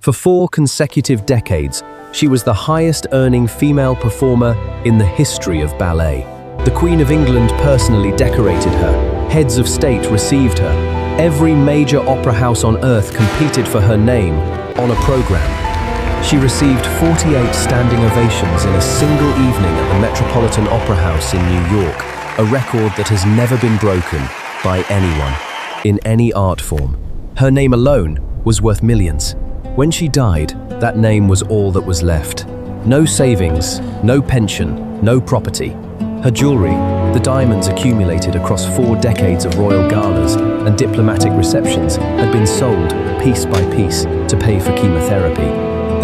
For 4 consecutive decades, she was the highest-earning female performer in the history of ballet. The Queen of England personally decorated her. Heads of state received her. Every major opera house on earth competed for her name on a program. She received 48 standing ovations in a single evening at the Metropolitan Opera House in New York, a record that has never been broken by anyone, in any art form. Her name alone was worth millions. When she died, that name was all that was left. No savings, no pension, no property. Her jewelry, the diamonds accumulated across 4 decades of royal galas and diplomatic receptions, had been sold piece by piece to pay for chemotherapy.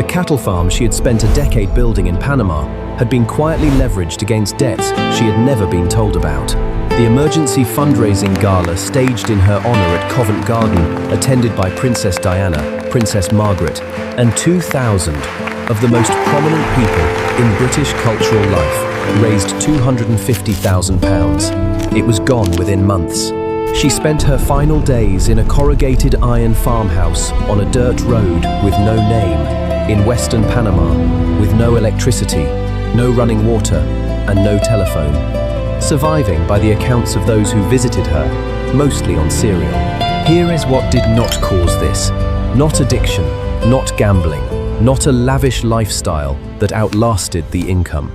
The cattle farm she had spent a decade building in Panama had been quietly leveraged against debts she had never been told about. The emergency fundraising gala staged in her honor at Covent Garden, attended by Princess Diana, Princess Margaret, and 2,000 of the most prominent people in British cultural life, raised £250,000. It was gone within months. She spent her final days in a corrugated iron farmhouse on a dirt road with no name, in western Panama, with no electricity, no running water, and no telephone. Surviving by the accounts of those who visited her, mostly on cereal. Here is what did not cause this. Not addiction, not gambling, not a lavish lifestyle that outlasted the income.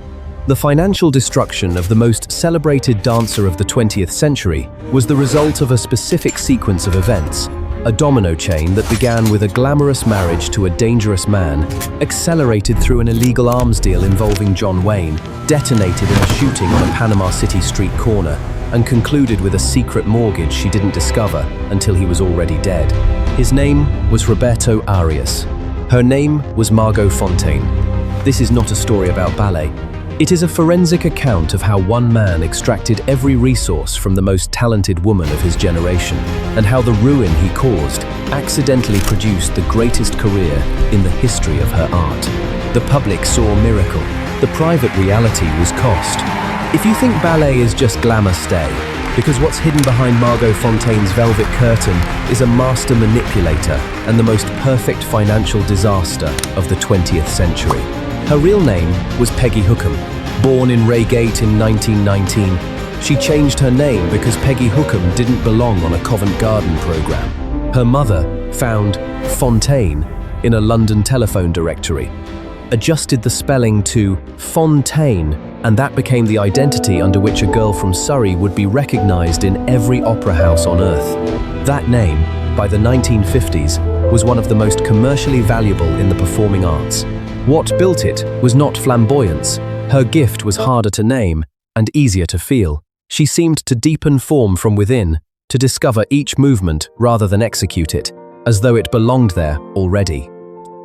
The financial destruction of the most celebrated dancer of the 20th century was the result of a specific sequence of events, a domino chain that began with a glamorous marriage to a dangerous man, accelerated through an illegal arms deal involving John Wayne, detonated in a shooting on a Panama City street corner, and concluded with a secret mortgage she didn't discover until he was already dead. His name was Roberto Arias. Her name was Margot Fonteyn. This is not a story about ballet. It is a forensic account of how one man extracted every resource from the most talented woman of his generation, and how the ruin he caused accidentally produced the greatest career in the history of her art. The public saw a miracle. The private reality was cost. If you think ballet is just glamour, stay, because what's hidden behind Margot Fonteyn's velvet curtain is a master manipulator and the most perfect financial disaster of the 20th century. Her real name was Peggy Hookham. Born in Reigate in 1919, she changed her name because Peggy Hookham didn't belong on a Covent Garden program. Her mother found Fonteyn in a London telephone directory, adjusted the spelling to Fonteyn, and that became the identity under which a girl from Surrey would be recognized in every opera house on earth. That name, by the 1950s, was one of the most commercially valuable in the performing arts. What built it was not flamboyance. Her gift was harder to name and easier to feel. She seemed to deepen form from within, to discover each movement rather than execute it, as though it belonged there already.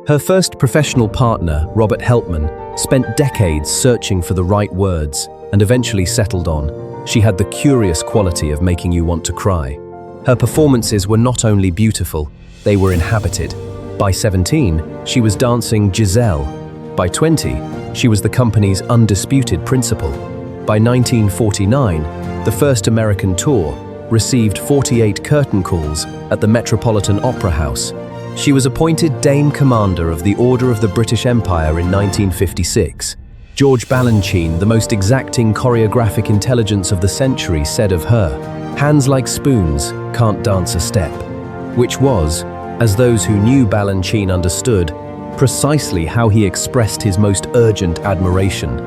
Her first professional partner, Robert Helpman, spent decades searching for the right words and eventually settled on. She had the curious quality of making you want to cry. Her performances were not only beautiful, they were inhabited. By 17, she was dancing Giselle. By 20, she was the company's undisputed principal. By 1949, the first American tour received 48 curtain calls at the Metropolitan Opera House. She was appointed Dame Commander of the Order of the British Empire in 1956. George Balanchine, the most exacting choreographic intelligence of the century, said of her, "Hands like spoons, can't dance a step," which was, as those who knew Balanchine understood, precisely how he expressed his most urgent admiration.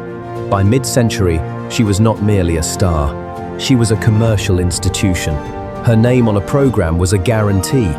By mid-century, she was not merely a star. She was a commercial institution. Her name on a program was a guarantee.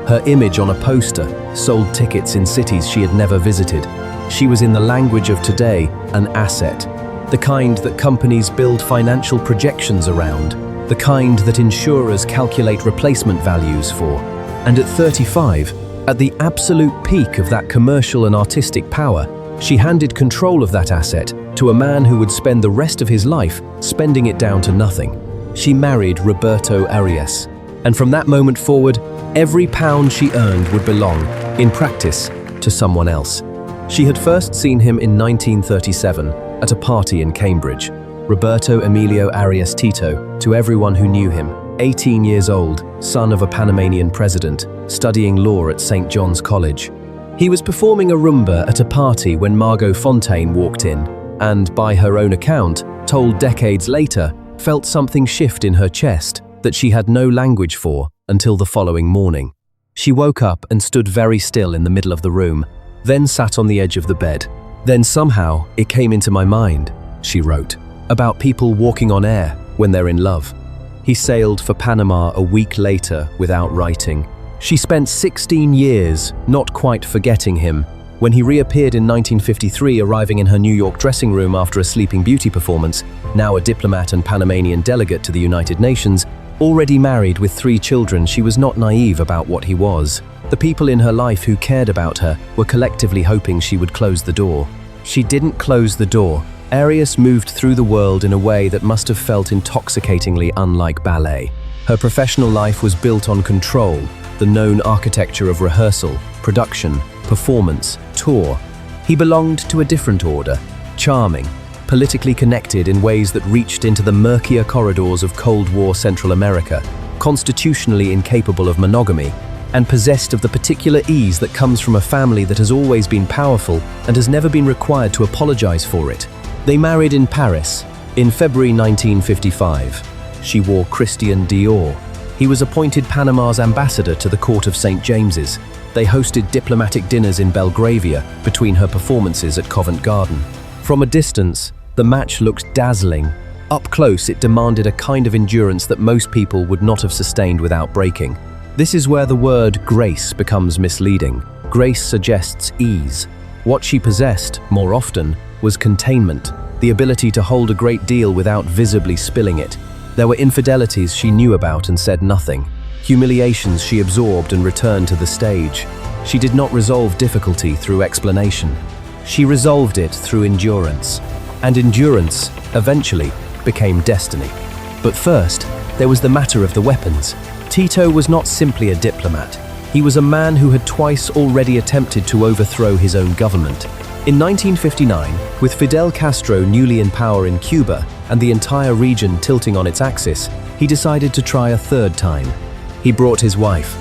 Her image on a poster sold tickets in cities she had never visited. She was, in the language of today, an asset. The kind that companies build financial projections around. The kind that insurers calculate replacement values for. And at 35, at the absolute peak of that commercial and artistic power, she handed control of that asset to a man who would spend the rest of his life spending it down to nothing. She married Roberto Arias, and from that moment forward, every pound she earned would belong, in practice, to someone else. She had first seen him in 1937 at a party in Cambridge. Roberto Emilio Arias Tito, to everyone who knew him, 18 years old, son of a Panamanian president, studying law at St. John's College. He was performing a rumba at a party when Margot Fonteyn walked in and, by her own account, told decades later, felt something shift in her chest that she had no language for until the following morning. She woke up and stood very still in the middle of the room, then sat on the edge of the bed. Then somehow it came into my mind, she wrote, about people walking on air when they're in love. He sailed for Panama a week later without writing. She spent 16 years not quite forgetting him. When he reappeared in 1953, arriving in her New York dressing room after a Sleeping Beauty performance, now a diplomat and Panamanian delegate to the United Nations, already married with 3 children, she was not naive about what he was. The people in her life who cared about her were collectively hoping she would close the door. She didn't close the door. Arias moved through the world in a way that must have felt intoxicatingly unlike ballet. Her professional life was built on control, the known architecture of rehearsal, production, performance, tour. He belonged to a different order, charming, politically connected in ways that reached into the murkier corridors of Cold War Central America, constitutionally incapable of monogamy, and possessed of the particular ease that comes from a family that has always been powerful and has never been required to apologize for it. They married in Paris in February 1955. She wore Christian Dior. He was appointed Panama's ambassador to the court of St. James's. They hosted diplomatic dinners in Belgravia between her performances at Covent Garden. From a distance, the match looked dazzling. Up close, it demanded a kind of endurance that most people would not have sustained without breaking. This is where the word grace becomes misleading. Grace suggests ease. What she possessed, more often, was containment, the ability to hold a great deal without visibly spilling it. There were infidelities she knew about and said nothing. Humiliations she absorbed and returned to the stage. She did not resolve difficulty through explanation. She resolved it through endurance. And endurance, eventually, became destiny. But first, there was the matter of the weapons. Tito was not simply a diplomat. He was a man who had twice already attempted to overthrow his own government. In 1959, with Fidel Castro newly in power in Cuba and the entire region tilting on its axis, he decided to try a third time. He brought his wife,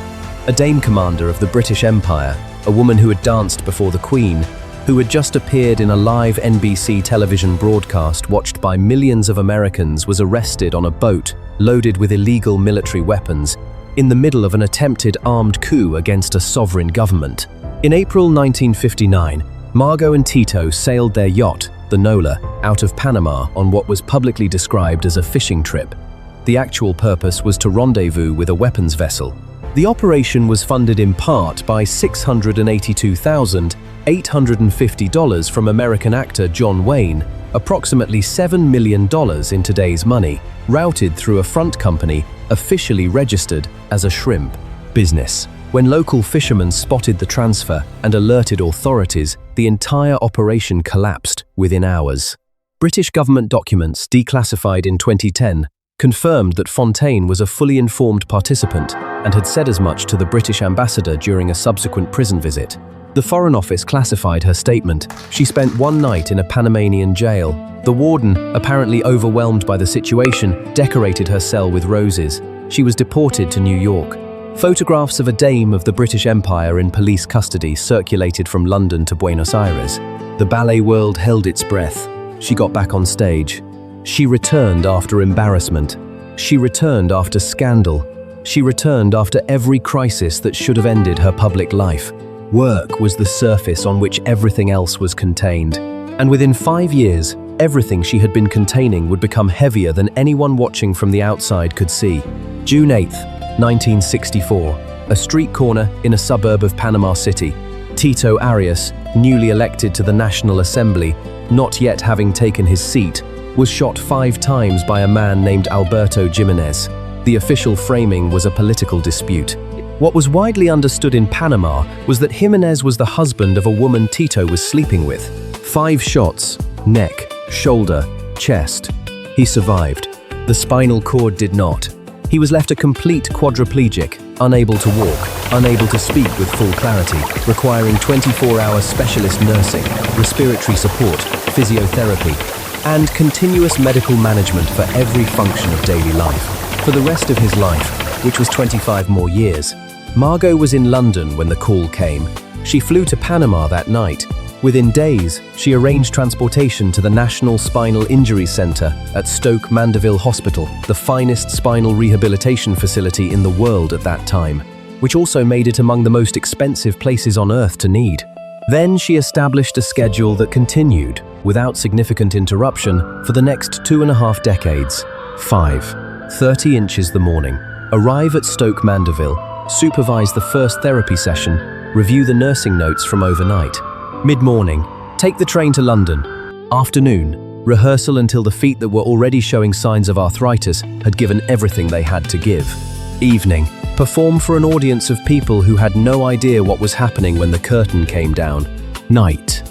a dame commander of the British Empire, a woman who had danced before the Queen, who had just appeared in a live NBC television broadcast watched by millions of Americans, was arrested on a boat loaded with illegal military weapons in the middle of an attempted armed coup against a sovereign government. In April 1959, Margot and Tito sailed their yacht, the Nola, out of Panama on what was publicly described as a fishing trip. The actual purpose was to rendezvous with a weapons vessel. The operation was funded in part by $682,850 from American actor John Wayne, approximately $7 million in today's money, routed through a front company officially registered as a shrimp business. When local fishermen spotted the transfer and alerted authorities, the entire operation collapsed within hours. British government documents, declassified in 2010, confirmed that Fonteyn was a fully informed participant and had said as much to the British ambassador during a subsequent prison visit. The Foreign Office classified her statement. She spent one night in a Panamanian jail. The warden, apparently overwhelmed by the situation, decorated her cell with roses. She was deported to New York. Photographs of a dame of the British Empire in police custody circulated from London to Buenos Aires. The ballet world held its breath. She got back on stage. She returned after embarrassment. She returned after scandal. She returned after every crisis that should have ended her public life. Work was the surface on which everything else was contained. And within 5 years, everything she had been containing would become heavier than anyone watching from the outside could see. June 8th, 1964, a street corner in a suburb of Panama City. Tito Arias, newly elected to the National Assembly, not yet having taken his seat, was shot 5 times by a man named Alberto Jimenez. The official framing was a political dispute. What was widely understood in Panama was that Jimenez was the husband of a woman Tito was sleeping with. 5 shots, neck, shoulder, chest. He survived. The spinal cord did not. He was left a complete quadriplegic, unable to walk, unable to speak with full clarity, requiring 24-hour specialist nursing, respiratory support, physiotherapy, and continuous medical management for every function of daily life. For the rest of his life, which was 25 more years, Margot was in London when the call came. She flew to Panama that night. Within days, she arranged transportation to the National Spinal Injury Center at Stoke Mandeville Hospital, the finest spinal rehabilitation facility in the world at that time, which also made it among the most expensive places on earth to need. Then she established a schedule that continued, without significant interruption, for the next 2.5 decades. 5:30 inches the morning. Arrive at Stoke Mandeville, supervise the first therapy session, review the nursing notes from overnight. Mid-morning, take the train to London. Afternoon, rehearsal until the feet that were already showing signs of arthritis had given everything they had to give. Evening, perform for an audience of people who had no idea what was happening when the curtain came down. Night,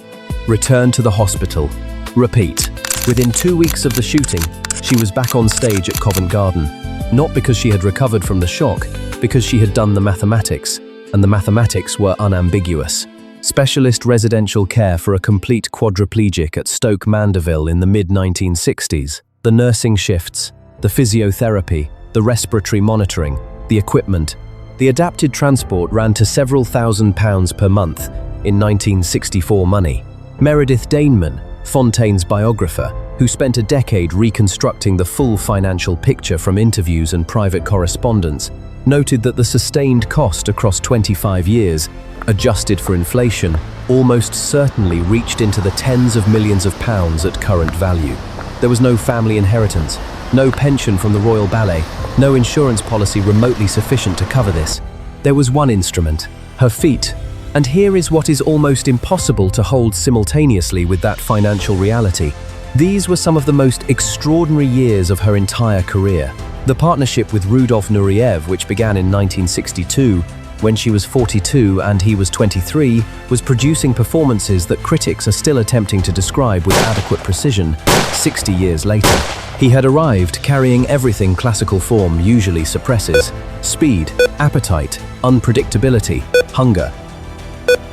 return to the hospital. Repeat. Within 2 weeks of the shooting, she was back on stage at Covent Garden. Not because she had recovered from the shock, because she had done the mathematics, and the mathematics were unambiguous. Specialist residential care for a complete quadriplegic at Stoke Mandeville in the mid-1960s. The nursing shifts, the physiotherapy, the respiratory monitoring, the equipment. The adapted transport ran to several £1,000s per month in 1964 money. Meredith Daneman, Fonteyn's biographer, who spent a decade reconstructing the full financial picture from interviews and private correspondence, noted that the sustained cost across 25 years, adjusted for inflation, almost certainly reached into the tens of millions of pounds at current value. There was no family inheritance, no pension from the Royal Ballet, no insurance policy remotely sufficient to cover this. There was one instrument, her feet, and here is what is almost impossible to hold simultaneously with that financial reality. These were some of the most extraordinary years of her entire career. The partnership with Rudolf Nureyev, which began in 1962, when she was 42 and he was 23, was producing performances that critics are still attempting to describe with adequate precision 60 years later. He had arrived carrying everything classical form usually suppresses: speed, appetite, unpredictability, hunger.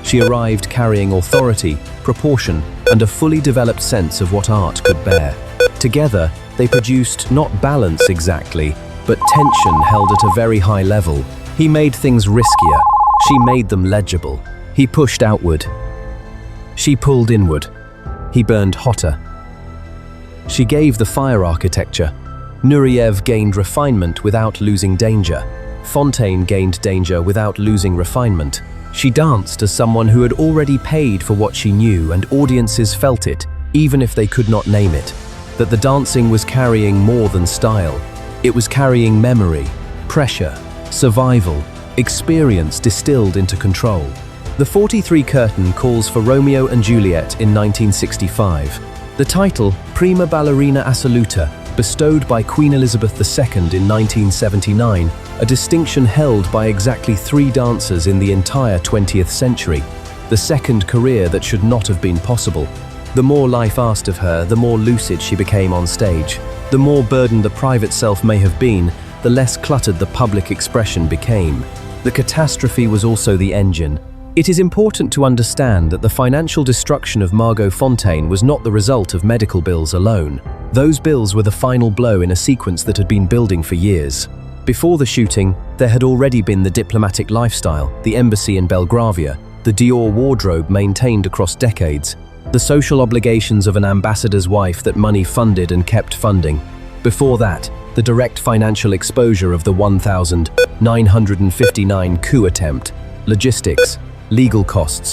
She arrived carrying authority, proportion, and a fully developed sense of what art could bear. Together, they produced not balance exactly, but tension held at a very high level. He made things riskier. She made them legible. He pushed outward. She pulled inward. He burned hotter. She gave the fire architecture. Nureyev gained refinement without losing danger. Fonteyn gained danger without losing refinement. She danced as someone who had already paid for what she knew, and audiences felt it, even if they could not name it. That the dancing was carrying more than style. It was carrying memory, pressure, survival, experience distilled into control. The 43 curtain calls for Romeo and Juliet in 1965. The title, Prima Ballerina Assoluta, bestowed by Queen Elizabeth II in 1979, a distinction held by exactly 3 dancers in the entire 20th century. The second career that should not have been possible. The more life asked of her, the more lucid she became on stage. The more burdened the private self may have been, the less cluttered the public expression became. The catastrophe was also the engine. It is important to understand that the financial destruction of Margot Fonteyn was not the result of medical bills alone. Those bills were the final blow in a sequence that had been building for years. Before the shooting, there had already been the diplomatic lifestyle, the embassy in Belgravia, the Dior wardrobe maintained across decades, the social obligations of an ambassador's wife that money funded and kept funding. Before that, the direct financial exposure of the 1,959 coup attempt, logistics, legal costs,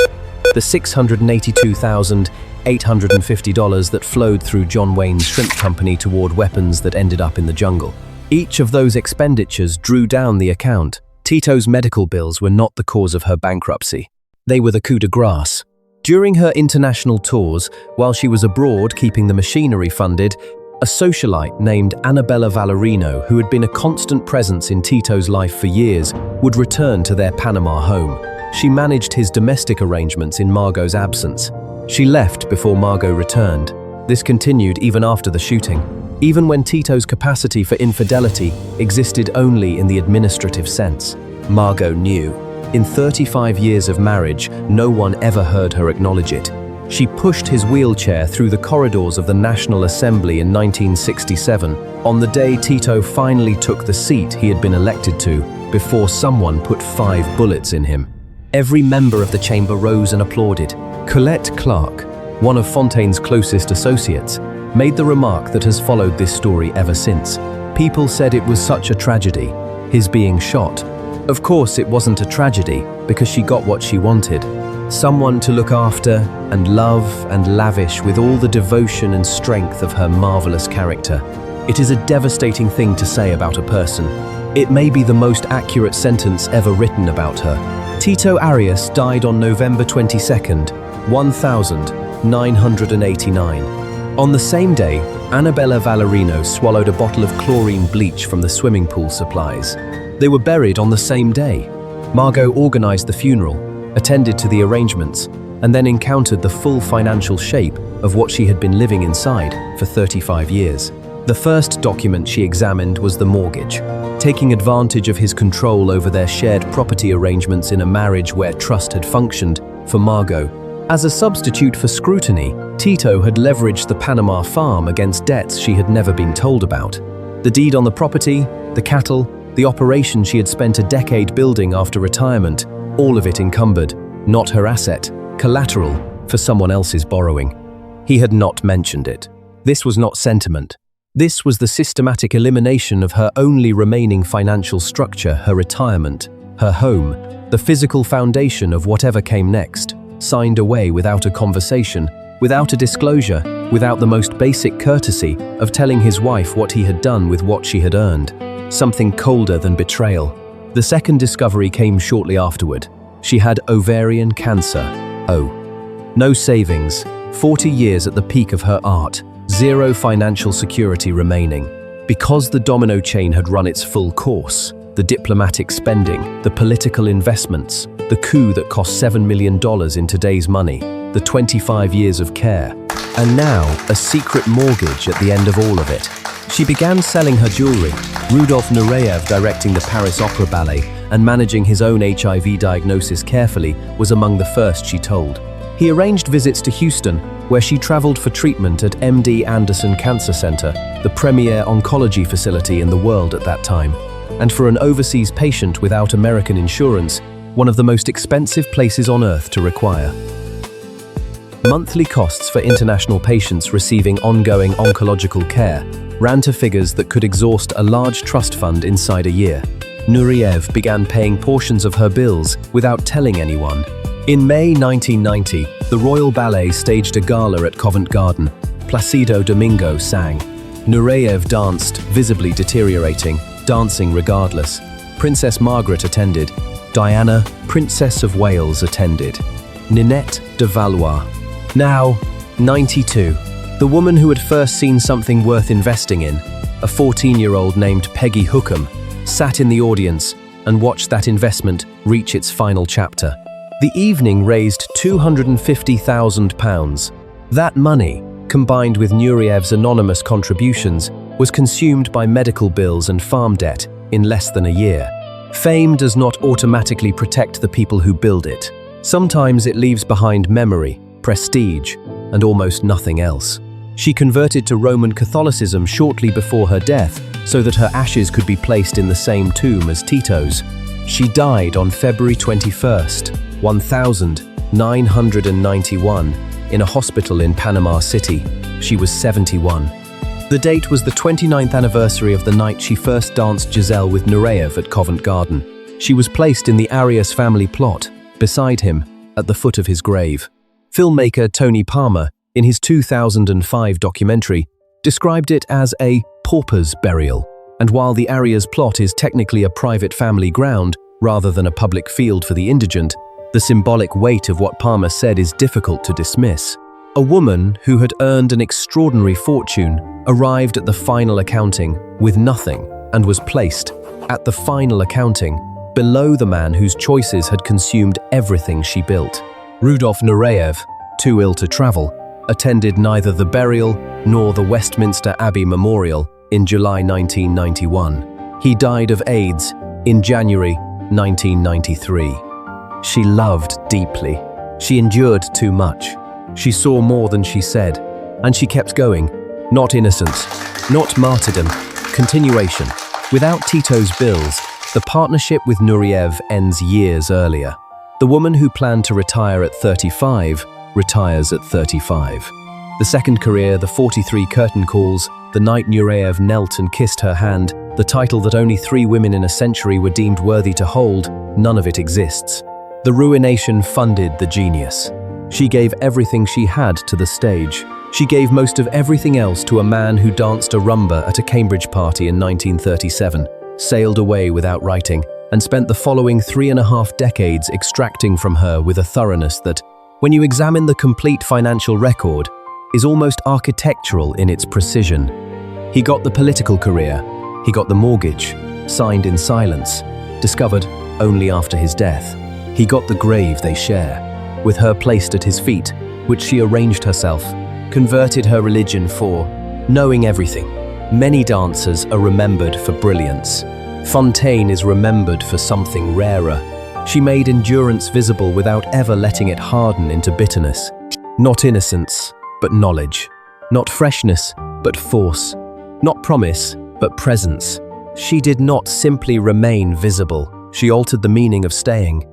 the $682,850 that flowed through John Wayne's shrimp company toward weapons that ended up in the jungle. Each of those expenditures drew down the account. Tito's medical bills were not the cause of her bankruptcy. They were the coup de grace. During her international tours, while she was abroad keeping the machinery funded, a socialite named Annabella Vallerino, who had been a constant presence in Tito's life for years, would return to their Panama home. She managed his domestic arrangements in Margot's absence. She left before Margot returned. This continued even after the shooting, even when Tito's capacity for infidelity existed only in the administrative sense. Margot knew. In 35 years of marriage, no one ever heard her acknowledge it. She pushed his wheelchair through the corridors of the National Assembly in 1967, on the day Tito finally took the seat he had been elected to, before someone put 5 bullets in him. Every member of the chamber rose and applauded. Colette Clark, one of Fonteyn's closest associates, made the remark that has followed this story ever since. People said it was such a tragedy, his being shot. Of course, it wasn't a tragedy because she got what she wanted. Someone to look after and love and lavish with all the devotion and strength of her marvelous character. It is a devastating thing to say about a person. It may be the most accurate sentence ever written about her. Tito Arias died on November 22nd, 1989. On the same day, Annabella Vallerino swallowed a bottle of chlorine bleach from the swimming pool supplies. They were buried on the same day. Margot organized the funeral, attended to the arrangements, and then encountered the full financial shape of what she had been living inside for 35 years. The first document she examined was the mortgage, taking advantage of his control over their shared property arrangements in a marriage where trust had functioned for Margot. As a substitute for scrutiny, Tito had leveraged the Panama farm against debts she had never been told about. The deed on the property, the cattle, the operation she had spent a decade building after retirement, all of it encumbered, not her asset, collateral for someone else's borrowing. He had not mentioned it. This was not sentiment. This was the systematic elimination of her only remaining financial structure, her retirement, her home, the physical foundation of whatever came next, signed away without a conversation, without a disclosure, without the most basic courtesy of telling his wife what he had done with what she had earned. Something colder than betrayal. The second discovery came shortly afterward. She had ovarian cancer. Oh. No savings, 40 years at the peak of her art, zero financial security remaining. Because the domino chain had run its full course, the diplomatic spending, the political investments, the coup that cost $7 million in today's money, the 25 years of care, and now a secret mortgage at the end of all of it. She began selling her jewelry. Rudolf Nureyev, directing the Paris Opera Ballet and managing his own HIV diagnosis carefully, was among the first she told. He arranged visits to Houston, where she traveled for treatment at MD Anderson Cancer Center, the premier oncology facility in the world at that time. And for an overseas patient without American insurance, one of the most expensive places on earth to require. Monthly costs for international patients receiving ongoing oncological care ran to figures that could exhaust a large trust fund inside a year. Nureyev began paying portions of her bills without telling anyone. In May 1990, the Royal Ballet staged a gala at Covent Garden. Placido Domingo sang. Nureyev danced, visibly deteriorating, dancing regardless. Princess Margaret attended. Diana, Princess of Wales, attended. Ninette de Valois, now 92. The woman who had first seen something worth investing in, a 14-year-old named Peggy Hookham, sat in the audience and watched that investment reach its final chapter. The evening raised £250,000. That money, combined with Nureyev's anonymous contributions, was consumed by medical bills and farm debt in less than a year. Fame does not automatically protect the people who build it. Sometimes it leaves behind memory, prestige, and almost nothing else. She converted to Roman Catholicism shortly before her death so that her ashes could be placed in the same tomb as Tito's. She died on February 21st, 1991, in a hospital in Panama City. She was 71. The date was the 29th anniversary of the night she first danced Giselle with Nureyev at Covent Garden. She was placed in the Arias family plot, beside him, at the foot of his grave. Filmmaker Tony Palmer, in his 2005 documentary, described it as a pauper's burial. And while the Arias plot is technically a private family ground rather than a public field for the indigent, the symbolic weight of what Palmer said is difficult to dismiss. A woman who had earned an extraordinary fortune arrived at the final accounting with nothing and was placed, at the final accounting, below the man whose choices had consumed everything she built. Rudolf Nureyev, too ill to travel, attended neither the burial nor the Westminster Abbey Memorial in July 1991. He died of AIDS in January 1993. She loved deeply. She endured too much. She saw more than she said, and she kept going. Not innocence, not martyrdom, continuation. Without Tito's bills, the partnership with Nureyev ends years earlier. The woman who planned to retire at 35 retires at 35. The second career, the 43 curtain calls, the night Nureyev knelt and kissed her hand, the title that only 3 women in a century were deemed worthy to hold, none of it exists. The ruination funded the genius. She gave everything she had to the stage. She gave most of everything else to a man who danced a rumba at a Cambridge party in 1937, sailed away without writing, and spent the following 3.5 decades extracting from her with a thoroughness that, when you examine the complete financial record, is almost architectural in its precision. He got the political career, he got the mortgage, signed in silence, discovered only after his death. He got the grave they share, with her placed at his feet, which she arranged herself, converted her religion for knowing everything. Many dancers are remembered for brilliance. Fonteyn is remembered for something rarer. She made endurance visible without ever letting it harden into bitterness. Not innocence, but knowledge. Not freshness, but force. Not promise, but presence. She did not simply remain visible. She altered the meaning of staying.